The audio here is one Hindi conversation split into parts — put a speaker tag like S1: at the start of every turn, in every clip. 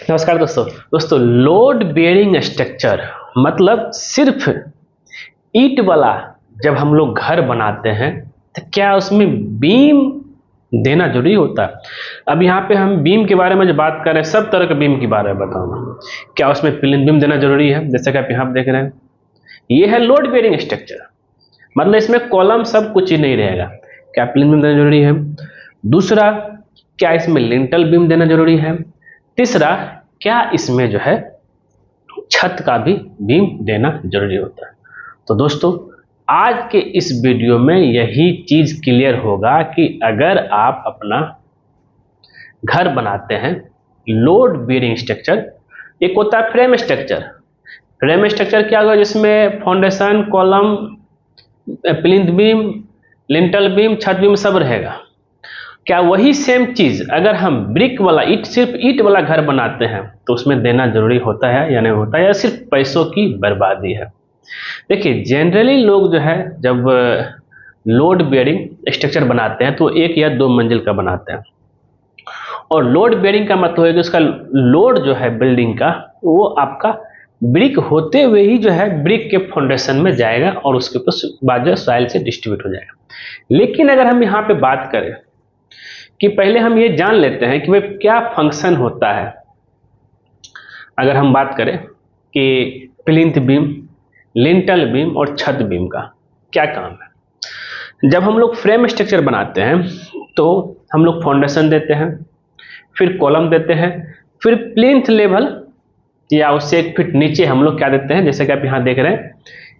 S1: नमस्कार दोस्तों लोड बेयरिंग स्ट्रक्चर मतलब सिर्फ ईंट वाला जब हम लोग घर बनाते हैं तो क्या उसमें बीम देना जरूरी होता है। अब यहाँ पे हम बीम के बारे में जो बात कर रहे हैं सब तरह के बीम के बारे में बताऊंगा। क्या उसमें प्लेन बीम देना जरूरी है, जैसे कि आप यहाँ देख रहे हैं ये है लोड बेयरिंग स्ट्रक्चर, मतलब इसमें कॉलम सब कुछ ही नहीं रहेगा। क्या प्लेन बीम देना जरूरी है? दूसरा, क्या इसमें लिंटल बीम देना जरूरी है? तीसरा, क्या इसमें जो है छत का भी बीम देना जरूरी होता है। तो दोस्तों आज के इस वीडियो में यही चीज क्लियर होगा कि अगर आप अपना घर बनाते हैं लोड बेयरिंग स्ट्रक्चर, एक होता है फ्रेम स्ट्रक्चर। फ्रेम स्ट्रक्चर क्या होगा जिसमें foundation, column, plinth beam, lintel beam, छत बीम सब रहेगा। क्या वही सेम चीज अगर हम ब्रिक वाला सिर्फ ईंट वाला घर बनाते हैं तो उसमें देना जरूरी होता है या नहीं होता है, या सिर्फ पैसों की बर्बादी है? देखिए जनरली लोग जो है जब लोड बेयरिंग स्ट्रक्चर बनाते हैं तो एक या दो मंजिल का बनाते हैं, और लोड बेयरिंग का मतलब है कि उसका लोड जो है बिल्डिंग का वो आपका ब्रिक होते हुए ही जो है ब्रिक के फाउंडेशन में जाएगा और उसके ऊपर बाद जो सॉइल से डिस्ट्रीब्यूट हो जाएगा। लेकिन अगर हम यहाँ पे बात करें कि पहले हम ये जान लेते हैं कि भाई क्या फंक्शन होता है। अगर हम बात करें कि प्लिंथ बीम, लिंटल बीम और छत बीम का क्या काम है। जब हम लोग फ्रेम स्ट्रक्चर बनाते हैं तो हम लोग फाउंडेशन देते हैं, फिर कॉलम देते हैं, फिर प्लिंथ लेवल या उससे 1 फीट नीचे हम लोग क्या देते हैं, जैसे कि आप यहाँ देख रहे हैं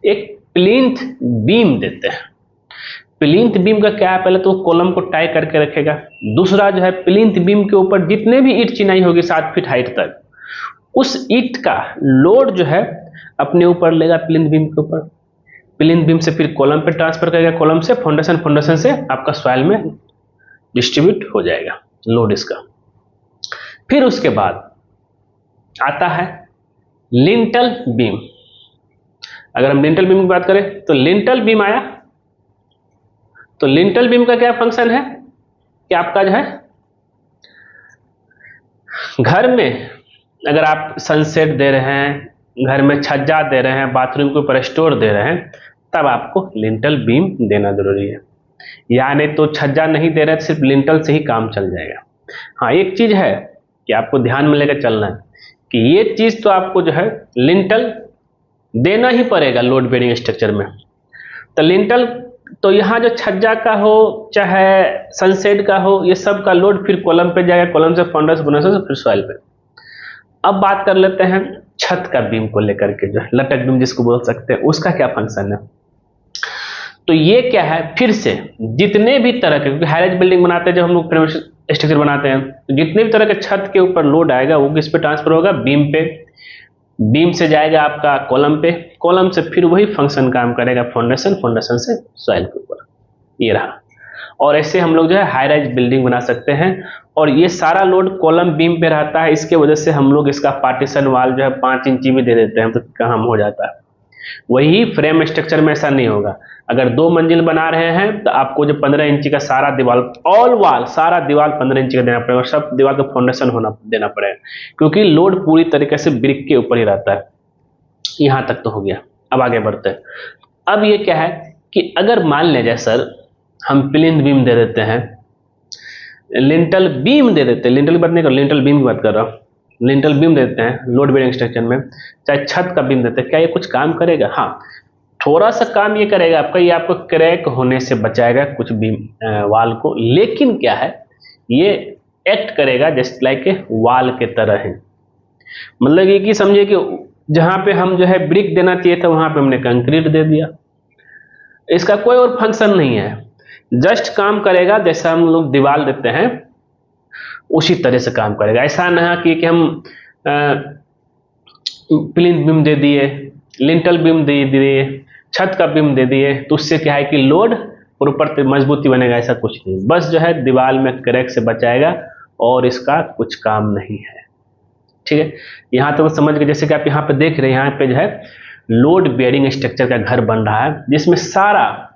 S1: एक प्लिंथ बीम देते हैं। प्लिंथ बीम का क्या है, पहले तो कॉलम को टाई करके रखेगा। दूसरा जो है प्लिंथ बीम के ऊपर जितने भी ईंट चिनाई होगी 7 फीट हाइट तक, उस ईंट का लोड जो है अपने ऊपर लेगा प्लिंथ बीम के ऊपर। प्लिंथ बीम से फिर कॉलम पे ट्रांसफर करेगा, कॉलम से फाउंडेशन, फाउंडेशन से आपका सॉइल में डिस्ट्रीब्यूट हो जाएगा लोड इसका। फिर उसके बाद आता है लिंटल बीम। अगर हम लिंटल बीम की बात करें तो लिंटल बीम आया तो लिंटल बीम का क्या फंक्शन है कि आपका जो है घर में अगर आप सनसेट दे रहे हैं, घर में छज्जा दे रहे हैं, बाथरूम के ऊपर स्टोर दे रहे हैं, तब आपको लिंटल बीम देना जरूरी है। या नहीं तो छज्जा नहीं दे रहे, सिर्फ लिंटल से ही काम चल जाएगा। हाँ, एक चीज है कि आपको ध्यान में लेकर चलना है कि ये चीज तो आपको जो है लिंटल देना ही पड़ेगा लोड बेयरिंग स्ट्रक्चर में। तो लिंटल तो यहाँ जो छज्जा का हो चाहे सनसेट का हो, ये सब का लोड फिर कॉलम पे जाएगा, कॉलम से फाउंडेशन, फाउंडेशन से फिर सॉइल पे। अब बात कर लेते हैं छत का बीम को लेकर के, जो लटक बीम जिसको बोल सकते हैं, उसका क्या फंक्शन है। तो ये क्या है, फिर से जितने भी तरह के, क्योंकि हाई राइज बिल्डिंग बनाते हैं जब हम लोग फ्रेम स्ट्रक्चर बनाते हैं, तो जितने भी तरह के छत के ऊपर लोड आएगा वो किस पे ट्रांसफर होगा, बीम पे। बीम से जाएगा आपका कॉलम पे, कॉलम से फिर वही फंक्शन काम करेगा फाउंडेशन, फाउंडेशन से सॉइल के ऊपर। ये रहा। और ऐसे हम लोग जो है हाई राइज बिल्डिंग बना सकते हैं, और ये सारा लोड कॉलम बीम पे रहता है। इसके वजह से हम लोग इसका पार्टीशन वाल जो है 5 इंची में दे देते हैं तो काम हो जाता है। वही फ्रेम स्ट्रक्चर में ऐसा नहीं होगा। अगर 2 मंजिल बना रहे हैं तो आपको जो 15 इंची का सारा दीवार, ऑल वाल, सारा दीवार 15 इंची का देना पड़ेगा, और सब दीवार का फाउंडेशन देना पड़ेगा, क्योंकि लोड पूरी तरीके से ब्रिक के ऊपर ही रहता है। यहां तक तो हो गया। अब आगे बढ़ते हैं। अब ये क्या है कि अगर मान लीजिए सर हम प्लिंथ बीम दे देते हैं, लिंटल बीम दे देते हैं, लिंटल की बात नहीं कर, लिंटल बीम की बात कर रहा हूं, लिंटल बीम देते हैं लोड बेयरिंग स्ट्रक्चर में, चाहे छत का बीम देते हैं, क्या ये कुछ काम करेगा? हाँ, थोड़ा सा काम ये करेगा आपका, ये आपको क्रैक होने से बचाएगा कुछ बीम वाल को। लेकिन क्या है, ये एक्ट करेगा जस्ट लाइक ए वाल के तरह है। मतलब ये कि समझिए कि जहां पे हम जो है ब्रिक देना चाहिए था वहां पे हमने कंक्रीट दे दिया। इसका कोई और फंक्शन नहीं है, जस्ट काम करेगा जैसा हम लोग दीवार देते हैं उसी तरह से काम करेगा। ऐसा ना कि हम प्लिंथ बीम दे दिए, लिंटल बीम दे दिए, छत का बीम दे दिए, तो उससे क्या है कि लोड और ऊपर मजबूती बनेगा, ऐसा कुछ नहीं। बस जो है दीवार में क्रैक से बचाएगा और इसका कुछ काम नहीं है। ठीक है, यहाँ तो समझ गए। जैसे कि आप यहाँ पे देख रहे हैं, यहाँ पे जो है लोड बेयरिंग स्ट्रक्चर का घर बन रहा है, जिसमें सारा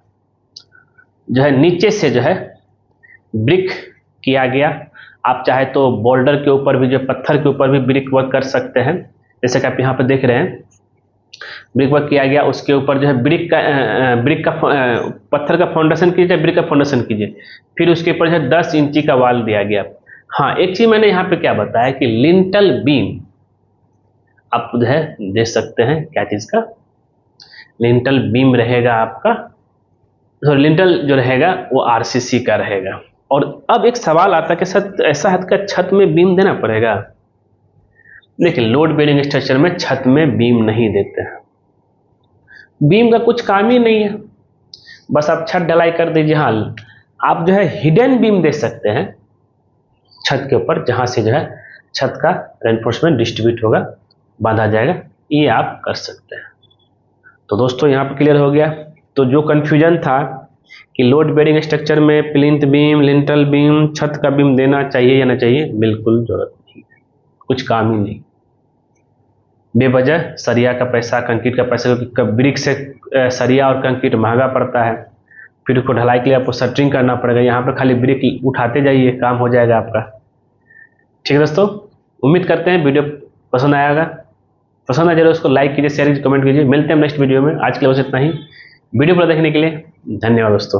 S1: जो है नीचे से जो है ब्रिक किया गया, आप चाहे तो बोल्डर के ऊपर भी, जो पत्थर के ऊपर भी ब्रिक वर्क कर सकते हैं। जैसे कि आप यहाँ पर देख रहे हैं ब्रिक वर्क किया गया, उसके ऊपर जो है ब्रिक का पत्थर का फाउंडेशन कीजिए, ब्रिक का फाउंडेशन कीजिए, फिर उसके ऊपर जो है 10 इंची का वाल दिया गया। हाँ, एक चीज मैंने यहाँ पे क्या बताया कि लिंटल बीम आप जो है देख सकते हैं, क्या चीज का लिंटल बीम रहेगा आपका, सॉरी लिंटल जो रहेगा वो आरसीसी का रहेगा। और अब एक सवाल आता है कि सर ऐसा है कि छत में बीम देना पड़ेगा? देखिए, लोड बेयरिंग स्ट्रक्चर में छत में बीम नहीं देते हैं, बीम का कुछ काम ही नहीं है, बस आप छत ढलाई कर दीजिए। हाँ, आप जो है हिडन बीम दे सकते हैं छत के ऊपर, जहां से जो है छत का रेनफोर्समेंट डिस्ट्रीब्यूट होगा, बांधा जाएगा, ये आप कर सकते हैं। तो दोस्तों यहाँ पर क्लियर हो गया। तो जो कंफ्यूजन था कि लोड बेयरिंग स्ट्रक्चर में प्लिंथ बीम, लिंटल बीम, छत का बीम देना चाहिए या ना चाहिए, बिल्कुल जरूरत नहीं है, कुछ काम ही नहीं। बेवजह सरिया का पैसा, कंक्रीट का पैसा, क्योंकि ब्रिक से सरिया और कंक्रीट महंगा पड़ता है, फिर उसको ढलाई के लिए आपको शटरिंग करना पड़ेगा। यहाँ पर खाली ब्रिक उठाते जाइए, काम हो जाएगा आपका। ठीक है दोस्तों, उम्मीद करते हैं वीडियो पसंद आएगा। पसंद आ जरूर उसको लाइक कीजिए, शेयर कीजिए, कमेंट कीजिए। मिलते हैं नेक्स्ट वीडियो में। आज के लिए बस इतना ही। वीडियो पूरा देखने के लिए धन्यवाद दोस्तों।